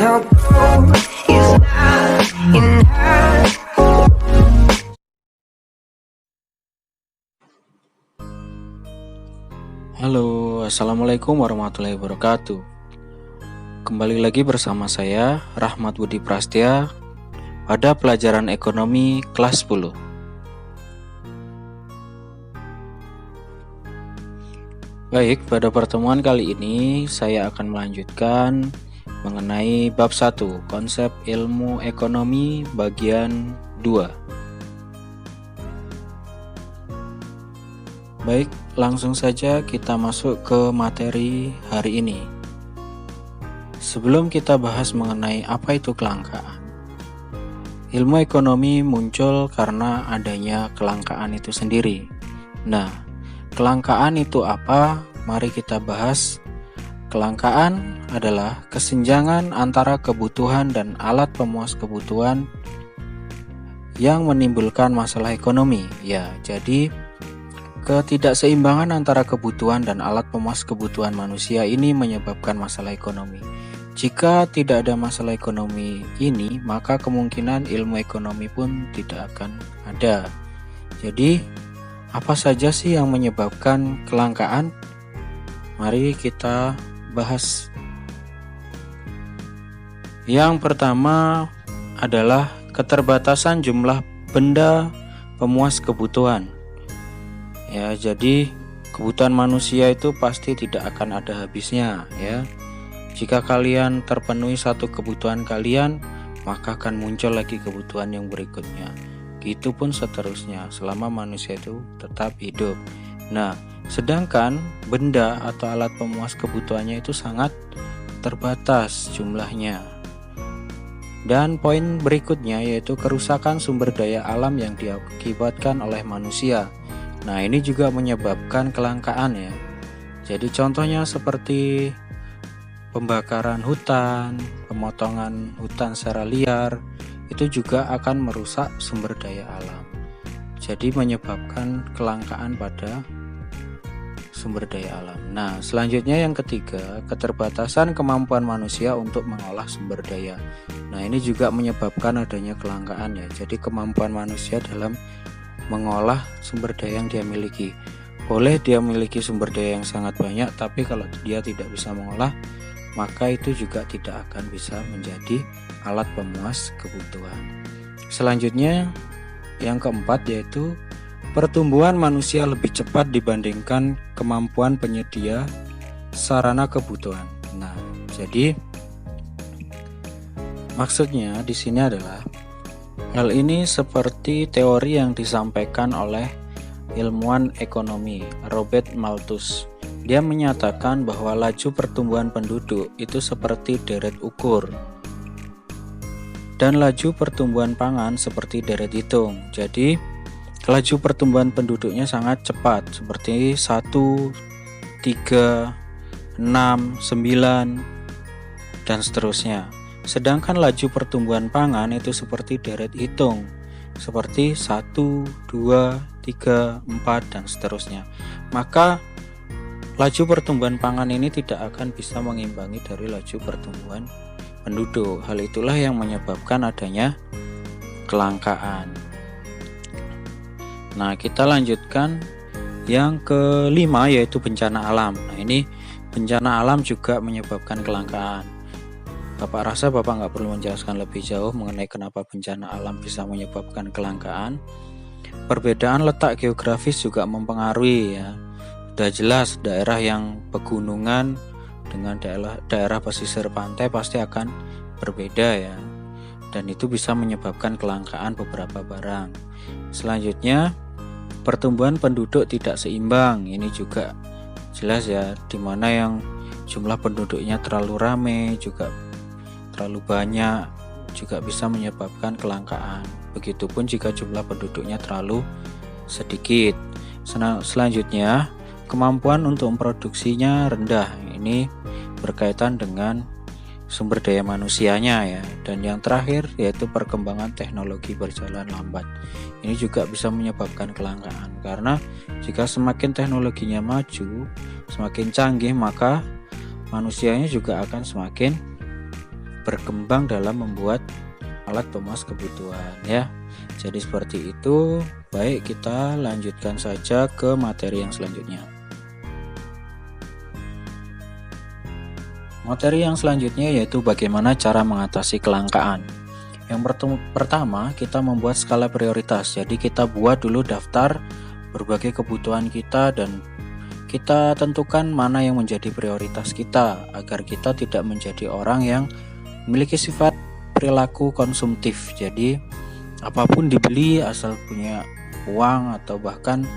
your goal is not enough. Halo, assalamualaikum warahmatullahi wabarakatuh. Kembali lagi bersama saya Rahmat Budi Prastya pada pelajaran ekonomi kelas 10. Baik, pada pertemuan kali ini saya akan melanjutkan mengenai bab 1, konsep ilmu ekonomi bagian 2. Baik, langsung saja kita masuk ke materi hari ini. Sebelum kita bahas mengenai apa itu kelangkaan, ilmu ekonomi muncul karena adanya kelangkaan itu sendiri. Nah, kelangkaan itu apa? Mari kita bahas. Kelangkaan adalah kesenjangan antara kebutuhan dan alat pemuas kebutuhan yang menimbulkan masalah ekonomi. Ya, jadi ketidakseimbangan antara kebutuhan dan alat pemuas kebutuhan manusia ini menyebabkan masalah ekonomi. Jika tidak ada masalah ekonomi ini, maka kemungkinan ilmu ekonomi pun tidak akan ada. Jadi, apa saja sih yang menyebabkan kelangkaan? Mari kita bahas. Yang pertama adalah keterbatasan jumlah benda pemuas kebutuhan. Ya, jadi kebutuhan manusia itu pasti tidak akan ada habisnya, ya. Jika kalian terpenuhi satu kebutuhan kalian, maka akan muncul lagi kebutuhan yang berikutnya. Gitu pun seterusnya selama manusia itu tetap hidup. Nah, sedangkan benda atau alat pemuas kebutuhannya itu sangat terbatas jumlahnya. Dan poin berikutnya yaitu kerusakan sumber daya alam yang diakibatkan oleh manusia. Nah, ini juga menyebabkan kelangkaan ya. Jadi contohnya seperti pembakaran hutan, pemotongan hutan secara liar, itu juga akan merusak sumber daya alam. Jadi menyebabkan kelangkaan pada sumber daya alam. Nah, selanjutnya yang ketiga, keterbatasan kemampuan manusia untuk mengolah sumber daya. Nah, ini juga menyebabkan adanya kelangkaan ya. Jadi kemampuan manusia dalam mengolah sumber daya yang dia miliki. Boleh dia memiliki sumber daya yang sangat banyak, tapi kalau dia tidak bisa mengolah, maka itu juga tidak akan bisa menjadi alat pemuas kebutuhan. Selanjutnya yang keempat yaitu pertumbuhan manusia lebih cepat dibandingkan kemampuan penyedia sarana kebutuhan. Nah, jadi maksudnya di sini adalah hal ini seperti teori yang disampaikan oleh ilmuwan ekonomi Robert Malthus. Dia menyatakan bahwa laju pertumbuhan penduduk itu seperti deret ukur dan laju pertumbuhan pangan seperti deret hitung. Jadi laju pertumbuhan penduduknya sangat cepat seperti 1, 3, 6, 9 dan seterusnya. Sedangkan laju pertumbuhan pangan itu seperti deret hitung seperti 1, 2, 3, 4 dan seterusnya. Maka laju pertumbuhan pangan ini tidak akan bisa mengimbangi dari laju pertumbuhan penduduk. Hal itulah yang menyebabkan adanya kelangkaan. Nah, kita lanjutkan yang kelima yaitu bencana alam. Nah, ini bencana alam juga menyebabkan kelangkaan. Bapak rasa Bapak nggak perlu menjelaskan lebih jauh mengenai kenapa bencana alam bisa menyebabkan kelangkaan. Perbedaan letak geografis juga mempengaruhi ya. Sudah jelas daerah yang pegunungan dengan daerah pesisir pantai pasti akan berbeda ya. Dan itu bisa menyebabkan kelangkaan beberapa barang. Selanjutnya, pertumbuhan penduduk tidak seimbang. Ini juga jelas ya, dimana yang jumlah penduduknya terlalu ramai juga terlalu banyak juga bisa menyebabkan kelangkaan. Begitupun jika jumlah penduduknya terlalu sedikit. Selanjutnya, kemampuan untuk memproduksinya rendah. Ini berkaitan dengan sumber daya manusianya ya. Dan yang terakhir yaitu perkembangan teknologi berjalan lambat. Ini juga bisa menyebabkan kelangkaan karena jika semakin teknologinya maju, semakin canggih, maka manusianya juga akan semakin berkembang dalam membuat alat pemuas kebutuhan ya. Jadi seperti itu. Baik, kita lanjutkan saja ke materi yang selanjutnya. Materi yang selanjutnya yaitu bagaimana cara mengatasi kelangkaan. Yang pertama, kita membuat skala prioritas. Jadi kita buat dulu daftar berbagai kebutuhan kita dan kita tentukan mana yang menjadi prioritas kita agar kita tidak menjadi orang yang memiliki sifat perilaku konsumtif. Jadi apapun dibeli asal punya uang atau bahkan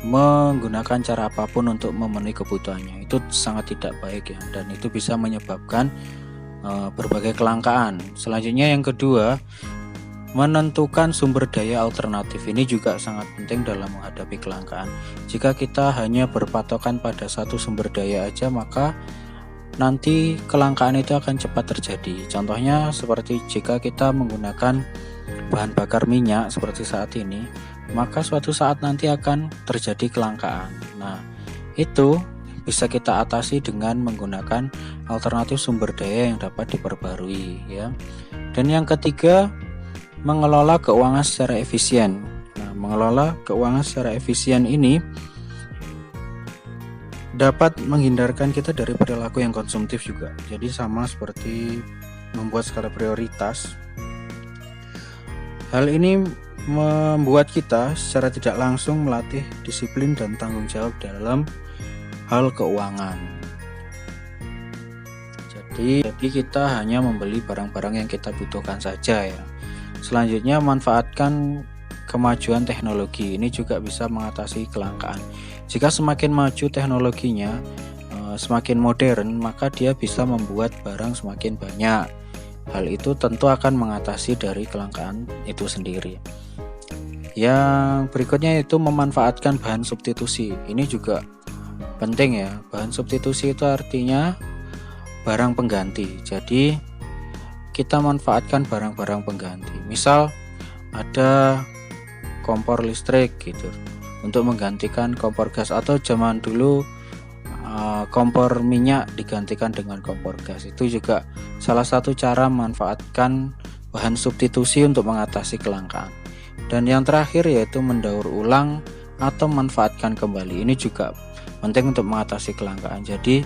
menggunakan cara apapun untuk memenuhi kebutuhannya. Itu sangat tidak baik ya, dan itu bisa menyebabkan berbagai kelangkaan. Selanjutnya yang kedua, menentukan sumber daya alternatif. Ini juga sangat penting dalam menghadapi kelangkaan. Jika kita hanya berpatokan pada satu sumber daya aja, maka nanti kelangkaan itu akan cepat terjadi. Contohnya seperti jika kita menggunakan bahan bakar minyak seperti saat ini, maka suatu saat nanti akan terjadi kelangkaan. Nah, itu bisa kita atasi dengan menggunakan alternatif sumber daya yang dapat diperbarui ya. Dan yang ketiga, mengelola keuangan secara efisien. Nah, mengelola keuangan secara efisien ini dapat menghindarkan kita dari perilaku yang konsumtif juga. Jadi sama seperti membuat skala prioritas. Hal ini membuat kita secara tidak langsung melatih disiplin dan tanggung jawab dalam hal keuangan. Jadi kita hanya membeli barang-barang yang kita butuhkan saja ya. Selanjutnya, manfaatkan kemajuan teknologi. Ini juga bisa mengatasi kelangkaan. Jika semakin maju teknologinya, semakin modern, maka dia bisa membuat barang semakin banyak. Hal itu tentu akan mengatasi dari kelangkaan itu sendiri. Yang berikutnya itu memanfaatkan bahan substitusi. Ini juga penting ya. Bahan substitusi itu artinya barang pengganti. Jadi kita manfaatkan barang-barang pengganti. Misal ada kompor listrik gitu untuk menggantikan kompor gas, atau zaman dulu kompor minyak digantikan dengan kompor gas. Itu juga salah satu cara memanfaatkan bahan substitusi untuk mengatasi kelangkaan. Dan yang terakhir yaitu mendaur ulang atau manfaatkan kembali. Ini juga penting untuk mengatasi kelangkaan. Jadi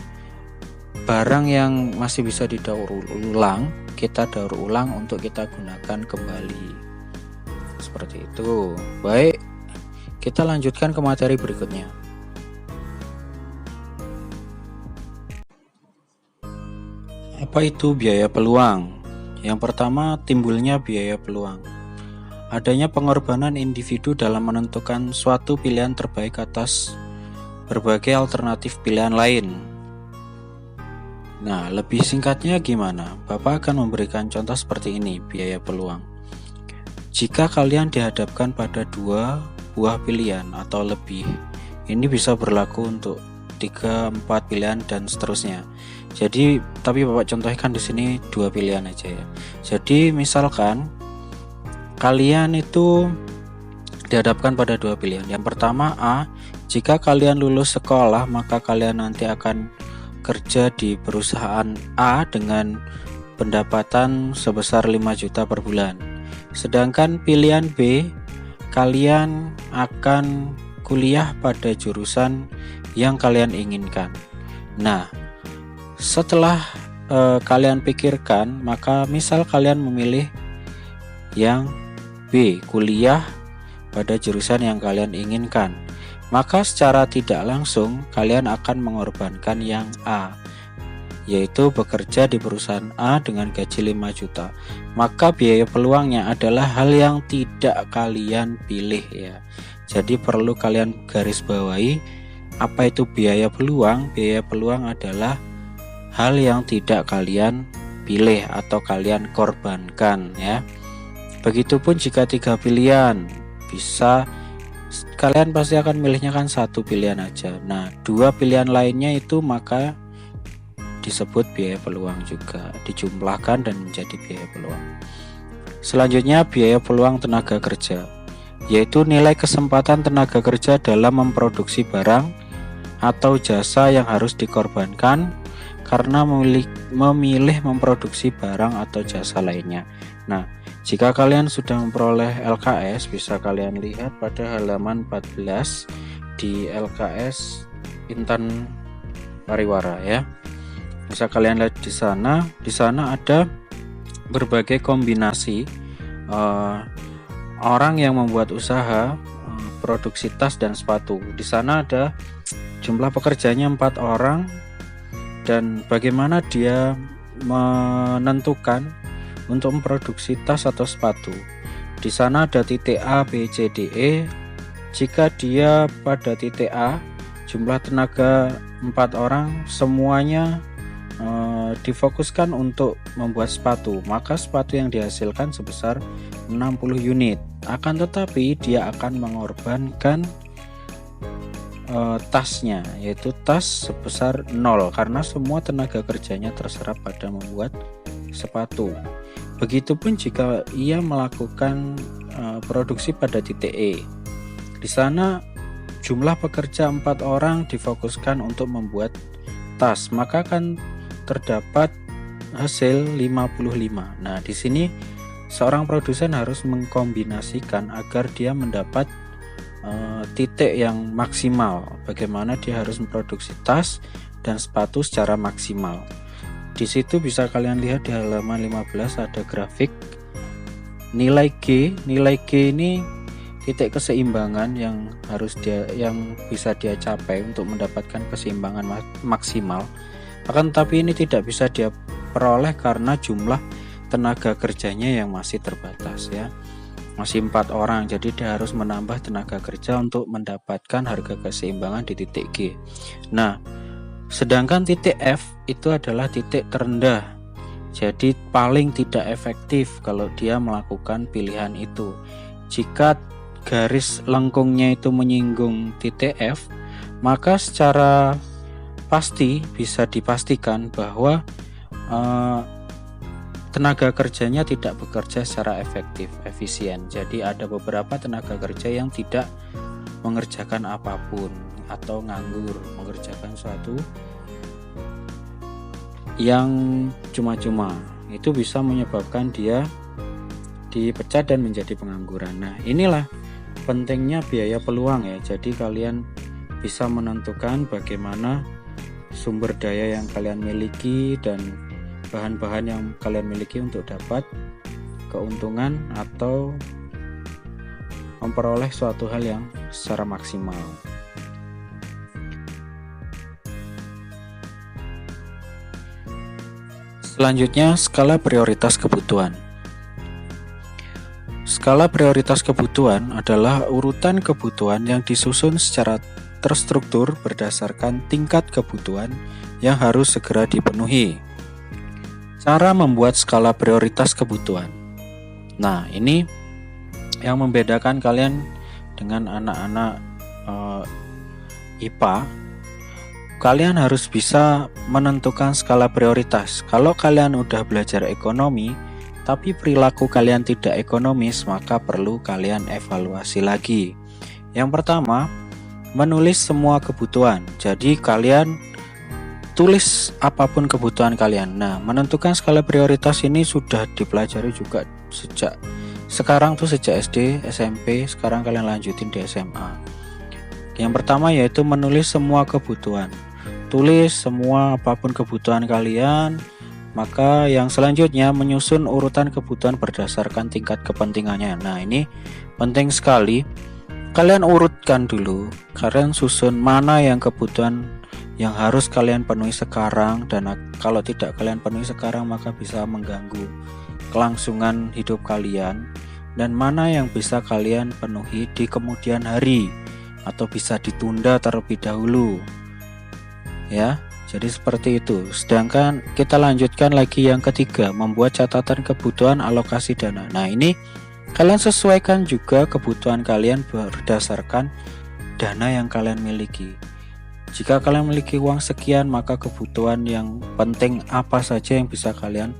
barang yang masih bisa didaur ulang, kita daur ulang untuk kita gunakan kembali. Seperti itu. Baik, kita lanjutkan ke materi berikutnya. Apa itu biaya peluang? Yang pertama, timbulnya biaya peluang. Adanya pengorbanan individu dalam menentukan suatu pilihan terbaik atas berbagai alternatif pilihan lain. Nah, lebih singkatnya gimana? Bapak akan memberikan contoh seperti ini, biaya peluang. Jika kalian dihadapkan pada 2 buah pilihan atau lebih, ini bisa berlaku untuk 3, 4 pilihan dan seterusnya. Jadi, tapi Bapak contohkan di sini 2 pilihan aja ya. Jadi, misalkan kalian itu dihadapkan pada 2 pilihan. Yang pertama, A, jika kalian lulus sekolah, maka kalian nanti akan kerja di perusahaan A dengan pendapatan sebesar 5 juta per bulan. Sedangkan pilihan B, kalian akan kuliah pada jurusan yang kalian inginkan. Nah, setelah kalian pikirkan, maka misal kalian memilih yang B, kuliah pada jurusan yang kalian inginkan, maka secara tidak langsung kalian akan mengorbankan yang A, yaitu bekerja di perusahaan A dengan gaji 5 juta. Maka biaya peluangnya adalah hal yang tidak kalian pilih ya. Jadi perlu kalian garis bawahi, apa itu biaya peluang? Biaya peluang adalah hal yang tidak kalian pilih atau kalian korbankan ya. Begitupun jika 3 pilihan, bisa kalian pasti akan milihnya kan 1 pilihan aja. Nah, 2 pilihan lainnya itu maka disebut biaya peluang juga, dijumlahkan dan menjadi biaya peluang. Selanjutnya, biaya peluang tenaga kerja, yaitu nilai kesempatan tenaga kerja dalam memproduksi barang atau jasa yang harus dikorbankan karena memilih memproduksi barang atau jasa lainnya. Nah, jika kalian sudah memperoleh LKS, bisa kalian lihat pada halaman 14 di LKS Intan Pariwara ya. Bisa kalian lihat di sana. Di sana ada berbagai kombinasi orang yang membuat usaha produksi tas dan sepatu. Di sana ada jumlah pekerjanya 4 orang dan bagaimana dia menentukan untuk memproduksi tas atau sepatu. Di sana ada titik A, B, C, D, E. Jika dia pada titik A, jumlah tenaga 4 orang semuanya difokuskan untuk membuat sepatu, maka sepatu yang dihasilkan sebesar 60 unit. Akan tetapi dia akan mengorbankan tasnya, yaitu tas sebesar 0 karena semua tenaga kerjanya terserap pada membuat sepatu. Begitupun jika ia melakukan produksi pada titik E. Di sana jumlah pekerja 4 orang difokuskan untuk membuat tas, maka akan terdapat hasil 55. Nah, di sini seorang produsen harus mengkombinasikan agar dia mendapat titik yang maksimal. Bagaimana dia harus memproduksi tas dan sepatu secara maksimal. Di situ bisa kalian lihat di halaman 15 ada grafik nilai G. Nilai G ini titik keseimbangan yang bisa dia capai untuk mendapatkan keseimbangan maksimal. Akan tetapi ini tidak bisa dia peroleh karena jumlah tenaga kerjanya yang masih terbatas ya. Masih 4 orang, jadi dia harus menambah tenaga kerja untuk mendapatkan harga keseimbangan di titik G. Nah, sedangkan titik F itu adalah titik terendah. Jadi paling tidak efektif kalau dia melakukan pilihan itu. Jika garis lengkungnya itu menyinggung titik F, maka secara pasti bisa dipastikan bahwa tenaga kerjanya tidak bekerja secara efisien. Jadi ada beberapa tenaga kerja yang tidak mengerjakan apapun atau nganggur, mengerjakan suatu yang cuma-cuma. Itu bisa menyebabkan dia dipecat dan menjadi pengangguran. Nah, inilah pentingnya biaya peluang ya. Jadi kalian bisa menentukan bagaimana sumber daya yang kalian miliki dan bahan-bahan yang kalian miliki untuk dapat keuntungan atau memperoleh suatu hal yang secara maksimal. Selanjutnya, skala prioritas kebutuhan. Skala prioritas kebutuhan adalah urutan kebutuhan yang disusun secara terstruktur berdasarkan tingkat kebutuhan yang harus segera dipenuhi. Cara membuat skala prioritas kebutuhan. Nah, ini yang membedakan kalian dengan anak-anak IPA. Kalian harus bisa menentukan skala prioritas. Kalau kalian udah belajar ekonomi, tapi perilaku kalian tidak ekonomis, maka perlu kalian evaluasi lagi. Yang pertama, menulis semua kebutuhan. Jadi kalian tulis apapun kebutuhan kalian. Nah, menentukan skala prioritas ini sudah dipelajari juga sejak SD, SMP, sekarang kalian lanjutin di SMA. Yang pertama yaitu menulis semua kebutuhan. Tulis semua apapun kebutuhan kalian. Maka yang selanjutnya menyusun urutan kebutuhan berdasarkan tingkat kepentingannya. Nah, ini penting sekali. Kalian urutkan dulu, kalian susun mana yang kebutuhan yang harus kalian penuhi sekarang, dan kalau tidak kalian penuhi sekarang maka bisa mengganggu kelangsungan hidup kalian, dan mana yang bisa kalian penuhi di kemudian hari atau bisa ditunda terlebih dahulu ya. Jadi seperti itu. Sedangkan kita lanjutkan lagi yang ketiga, membuat catatan kebutuhan alokasi dana. Nah, ini kalian sesuaikan juga kebutuhan kalian berdasarkan dana yang kalian miliki. Jika kalian memiliki uang sekian, maka kebutuhan yang penting apa saja yang bisa kalian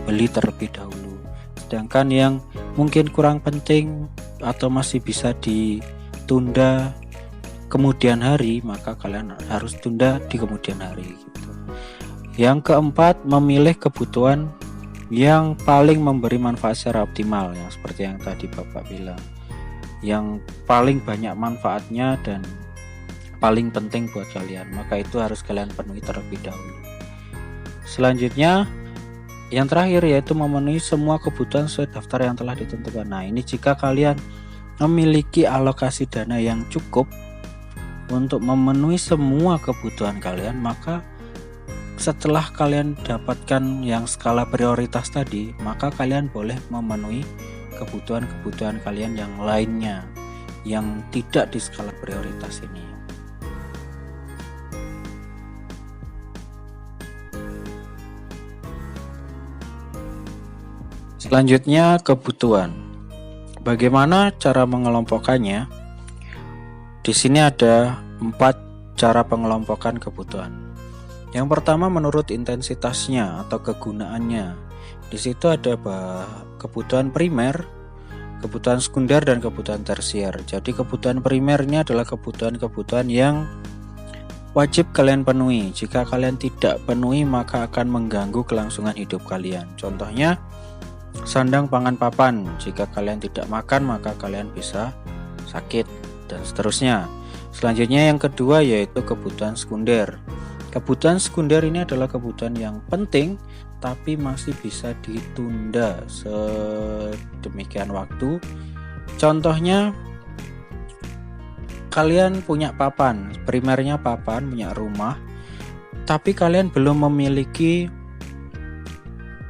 beli terlebih dahulu. Sedangkan yang mungkin kurang penting atau masih bisa ditunda kemudian hari, maka kalian harus tunda di kemudian hari gitu. Yang keempat, memilih kebutuhan yang paling memberi manfaat secara optimal, yang seperti yang tadi Bapak bilang, yang paling banyak manfaatnya dan paling penting buat kalian, maka itu harus kalian penuhi terlebih dahulu. Selanjutnya, yang terakhir yaitu memenuhi semua kebutuhan sesuai daftar yang telah ditentukan. Nah, ini jika kalian memiliki alokasi dana yang cukup untuk memenuhi semua kebutuhan kalian, maka setelah kalian dapatkan yang skala prioritas tadi, maka kalian boleh memenuhi kebutuhan-kebutuhan kalian yang lainnya yang tidak di skala prioritas ini. Selanjutnya, kebutuhan. Bagaimana cara mengelompokkannya? Di sini ada 4 cara pengelompokan kebutuhan. Yang pertama, menurut intensitasnya atau kegunaannya. Di situ ada kebutuhan primer, kebutuhan sekunder, dan kebutuhan tersier. Jadi kebutuhan primer ini adalah kebutuhan-kebutuhan yang wajib kalian penuhi. Jika kalian tidak penuhi, maka akan mengganggu kelangsungan hidup kalian. Contohnya, sandang, pangan, papan. Jika kalian tidak makan, maka kalian bisa sakit, dan seterusnya. Selanjutnya yang kedua yaitu kebutuhan sekunder. Kebutuhan sekunder ini adalah kebutuhan yang penting tapi masih bisa ditunda sedemikian waktu. Contohnya, kalian punya papan, primernya papan, punya rumah, tapi kalian belum memiliki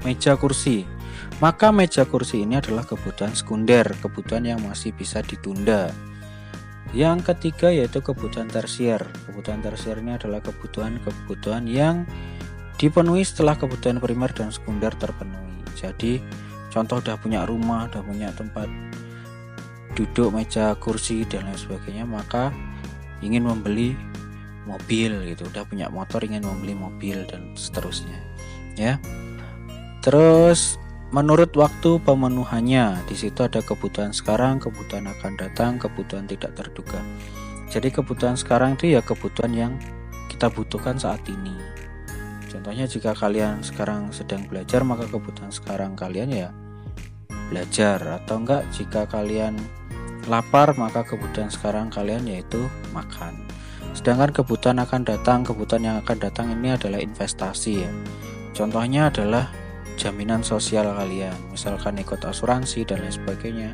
meja kursi. Maka meja kursi ini adalah kebutuhan sekunder, kebutuhan yang masih bisa ditunda. Yang ketiga yaitu kebutuhan tersier. Kebutuhan tersier ini adalah kebutuhan yang dipenuhi setelah kebutuhan primer dan sekunder terpenuhi. Jadi contoh udah punya rumah, udah punya tempat duduk, meja, kursi, dan lain sebagainya, maka ingin membeli mobil gitu, udah punya motor ingin membeli mobil, dan seterusnya ya. Terus menurut waktu pemenuhannya, di situ ada kebutuhan sekarang, kebutuhan akan datang, kebutuhan tidak terduga. Jadi kebutuhan sekarang itu ya kebutuhan yang kita butuhkan saat ini. Contohnya jika kalian sekarang sedang belajar, maka kebutuhan sekarang kalian ya belajar, atau enggak jika kalian lapar, maka kebutuhan sekarang kalian yaitu makan. Sedangkan kebutuhan akan datang, kebutuhan yang akan datang ini adalah investasi ya. Contohnya adalah jaminan sosial kalian, misalkan ikut asuransi dan lain sebagainya.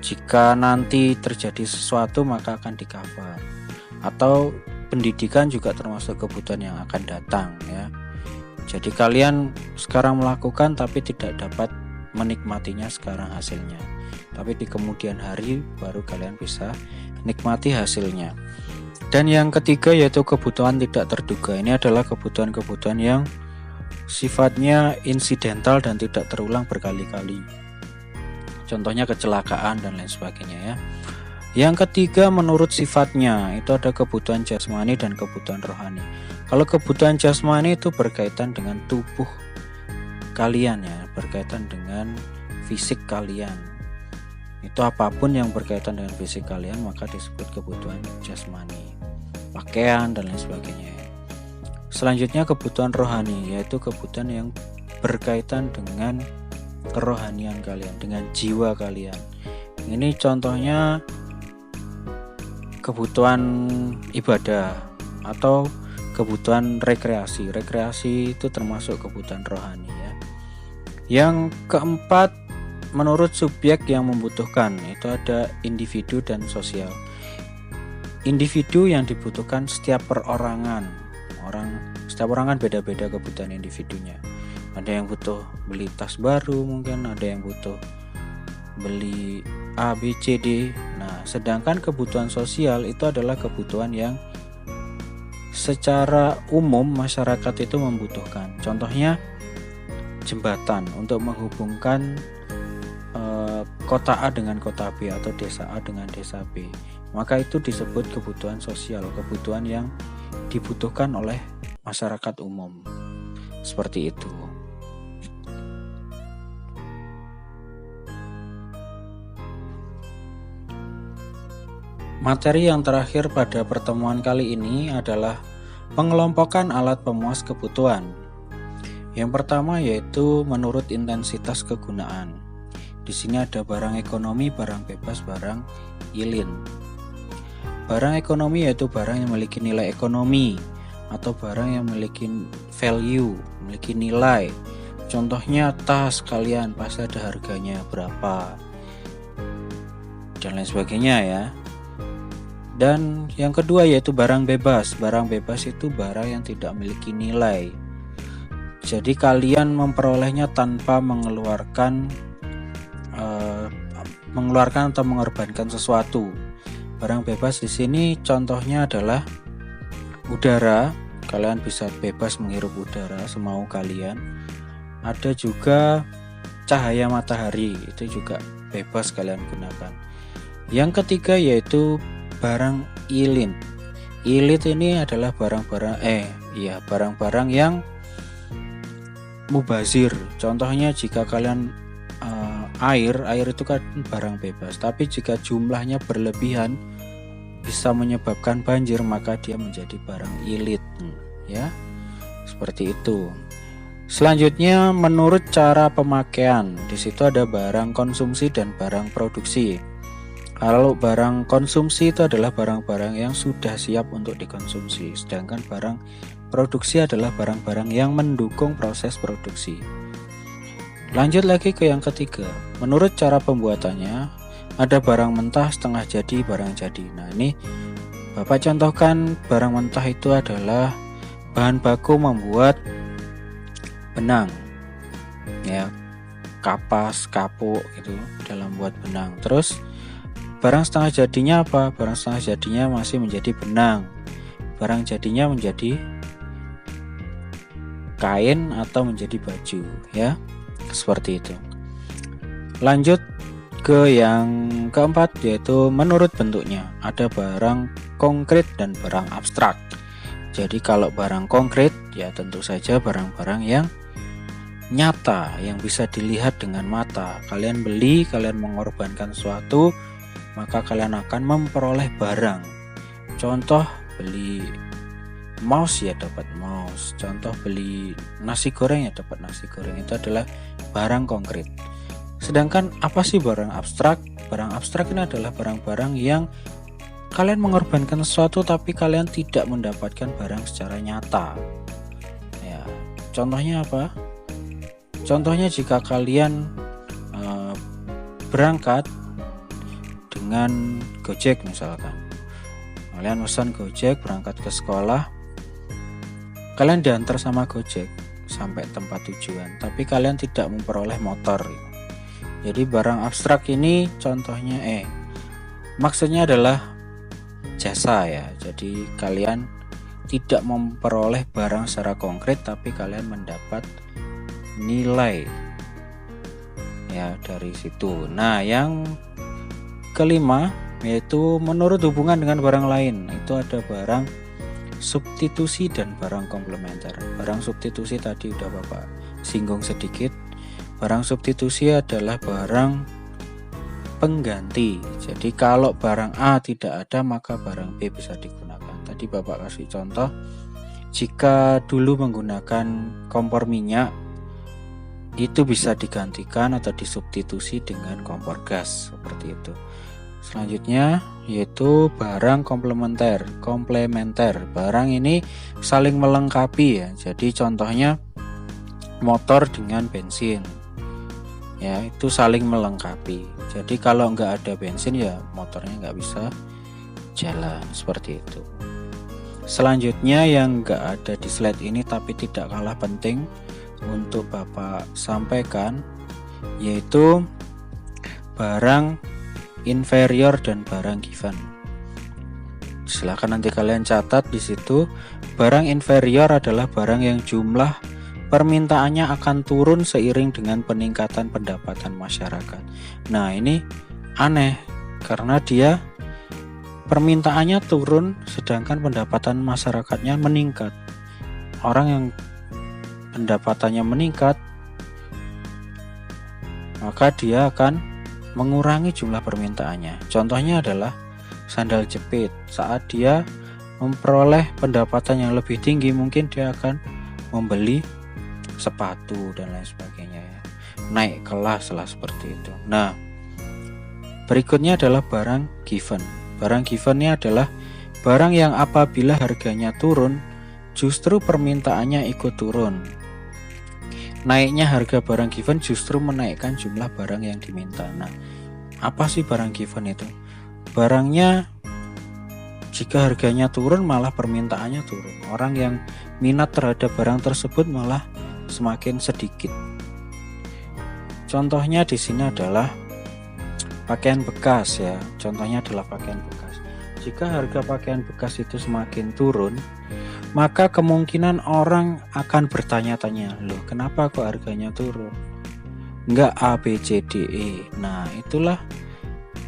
Jika nanti terjadi sesuatu maka akan di-cover. Atau pendidikan juga termasuk kebutuhan yang akan datang ya. Jadi kalian sekarang melakukan tapi tidak dapat menikmatinya sekarang hasilnya, tapi di kemudian hari baru kalian bisa nikmati hasilnya. Dan yang ketiga yaitu kebutuhan tidak terduga. Ini adalah kebutuhan-kebutuhan yang sifatnya insidental dan tidak terulang berkali-kali. Contohnya kecelakaan dan lain sebagainya ya. Yang ketiga menurut sifatnya, itu ada kebutuhan jasmani dan kebutuhan rohani. Kalau kebutuhan jasmani itu berkaitan dengan tubuh kalian ya, berkaitan dengan fisik kalian. Itu apapun yang berkaitan dengan fisik kalian maka disebut kebutuhan jasmani, pakaian dan lain sebagainya. Selanjutnya kebutuhan rohani, yaitu kebutuhan yang berkaitan dengan kerohanian kalian, dengan jiwa kalian. Ini contohnya kebutuhan ibadah atau kebutuhan rekreasi. Rekreasi itu termasuk kebutuhan rohani ya. Yang keempat, menurut subjek yang membutuhkan, itu ada individu dan sosial. Individu yang dibutuhkan setiap perorangan. Setiap orang kan beda-beda kebutuhan individunya. Ada yang butuh beli tas baru, mungkin ada yang butuh beli A, B, C, D. Nah, sedangkan kebutuhan sosial itu adalah kebutuhan yang secara umum masyarakat itu membutuhkan. Contohnya jembatan untuk menghubungkan kota A dengan kota B atau desa A dengan desa B. Maka itu disebut kebutuhan sosial, kebutuhan yang dibutuhkan oleh masyarakat umum. Seperti itu. Materi yang terakhir pada pertemuan kali ini adalah Pengelompokan alat pemuas kebutuhan. Yang pertama yaitu menurut intensitas kegunaan. Di sini ada barang ekonomi, barang bebas, barang ilin. Barang ekonomi yaitu barang yang memiliki nilai ekonomi atau barang yang memiliki value, memiliki nilai. Contohnya tas kalian pasti ada harganya berapa dan lain sebagainya ya. Dan yang kedua yaitu barang bebas. Barang bebas itu barang yang tidak memiliki nilai. Jadi kalian memperolehnya tanpa mengeluarkan atau mengorbankan sesuatu. Barang bebas di sini contohnya adalah udara. Kalian bisa bebas menghirup udara semau kalian. Ada juga cahaya matahari, itu juga bebas kalian gunakan. Yang ketiga yaitu barang ilin. Ilin ini adalah barang-barang yang mubazir. Contohnya jika kalian air itu kan barang bebas, tapi jika jumlahnya berlebihan bisa menyebabkan banjir, maka dia menjadi barang ilin ya. Seperti itu. Selanjutnya menurut cara pemakaian. Di situ ada barang konsumsi dan barang produksi. Kalau barang konsumsi itu adalah barang-barang yang sudah siap untuk dikonsumsi, sedangkan barang produksi adalah barang-barang yang mendukung proses produksi. Lanjut lagi ke yang ketiga. Menurut cara pembuatannya, ada barang mentah, setengah jadi, barang jadi. Nah, ini Bapak contohkan barang mentah itu adalah bahan baku membuat benang. Ya, kapas, kapuk gitu dalam buat benang. Terus barang setengah jadinya apa? Barang setengah jadinya masih menjadi benang. Barang jadinya menjadi kain atau menjadi baju ya. Seperti itu. Lanjut ke yang keempat yaitu menurut bentuknya. Ada barang konkret dan barang abstrak. Jadi kalau barang konkret ya tentu saja barang-barang yang nyata, yang bisa dilihat dengan mata. Kalian beli, kalian mengorbankan sesuatu, maka kalian akan memperoleh barang. Contoh beli mouse ya dapat mouse. Contoh beli nasi goreng ya dapat nasi goreng. Itu adalah barang konkret. Sedangkan apa sih barang abstrak? Barang abstrak ini adalah barang-barang yang kalian mengorbankan sesuatu tapi kalian tidak mendapatkan barang secara nyata. Ya, contohnya apa? Contohnya jika kalian berangkat dengan Gojek misalkan, kalian pesan Gojek berangkat ke sekolah, kalian diantar sama Gojek sampai tempat tujuan, tapi kalian tidak memperoleh motor. Jadi barang abstrak ini contohnya maksudnya adalah jasa ya. Jadi kalian tidak memperoleh barang secara konkret, tapi kalian mendapat nilai ya dari situ. Nah, yang kelima yaitu menurut hubungan dengan barang lain. Itu ada barang substitusi dan barang komplementer. Barang substitusi tadi udah Bapak singgung sedikit. Barang substitusi adalah barang pengganti. Jadi kalau barang A tidak ada, maka barang B bisa digunakan. Tadi Bapak kasih contoh, jika dulu menggunakan kompor minyak, itu bisa digantikan atau disubstitusi dengan kompor gas, seperti itu. Selanjutnya yaitu barang komplementer. Barang ini saling melengkapi ya. Jadi contohnya motor dengan bensin. Ya, itu saling melengkapi. Jadi kalau nggak ada bensin ya motornya nggak bisa jalan, seperti itu. Selanjutnya yang nggak ada di slide ini tapi tidak kalah penting untuk Bapak sampaikan yaitu barang inferior dan barang given. Silahkan nanti kalian catat di situ. Barang inferior adalah barang yang jumlah permintaannya akan turun seiring dengan peningkatan pendapatan masyarakat. Nah, ini aneh karena dia permintaannya turun sedangkan pendapatan masyarakatnya meningkat. Orang yang pendapatannya meningkat, maka dia akan mengurangi jumlah permintaannya. Contohnya adalah sandal jepit. Saat dia memperoleh pendapatan yang lebih tinggi, mungkin dia akan membeli sepatu dan lain sebagainya ya. Naik kelas lah seperti itu. Nah, berikutnya adalah barang given. Barang given ini adalah barang yang apabila harganya turun, justru permintaannya ikut turun. Naiknya harga barang given justru menaikkan jumlah barang yang diminta. Nah, apa sih barang given itu? Barangnya jika harganya turun malah permintaannya turun. Orang yang minat terhadap barang tersebut malah semakin sedikit. Contohnya di sini adalah pakaian bekas ya. Contohnya adalah pakaian bekas. Jika harga pakaian bekas itu semakin turun, maka kemungkinan orang akan bertanya-tanya, loh kenapa kok harganya turun? Enggak A, B, C, D, E. Nah, itulah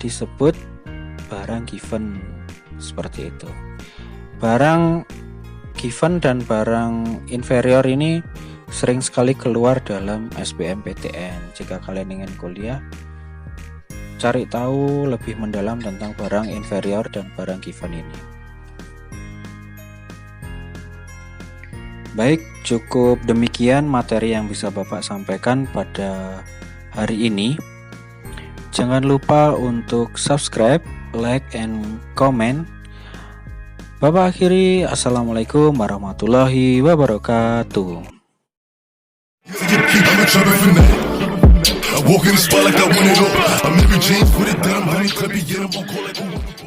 disebut barang given. Seperti itu. Barang given dan barang inferior ini sering sekali keluar dalam SBMPTN. Jika kalian ingin kuliah, cari tahu lebih mendalam tentang barang inferior dan barang given ini. Baik, cukup demikian materi yang bisa Bapak sampaikan pada hari ini. Jangan lupa untuk subscribe, like, and comment. Bapak akhiri, Assalamualaikum warahmatullahi wabarakatuh. I walk in the spot like I want it all. I'm Mary James with it, then I'm honey, clappy, yeah, I'm on call like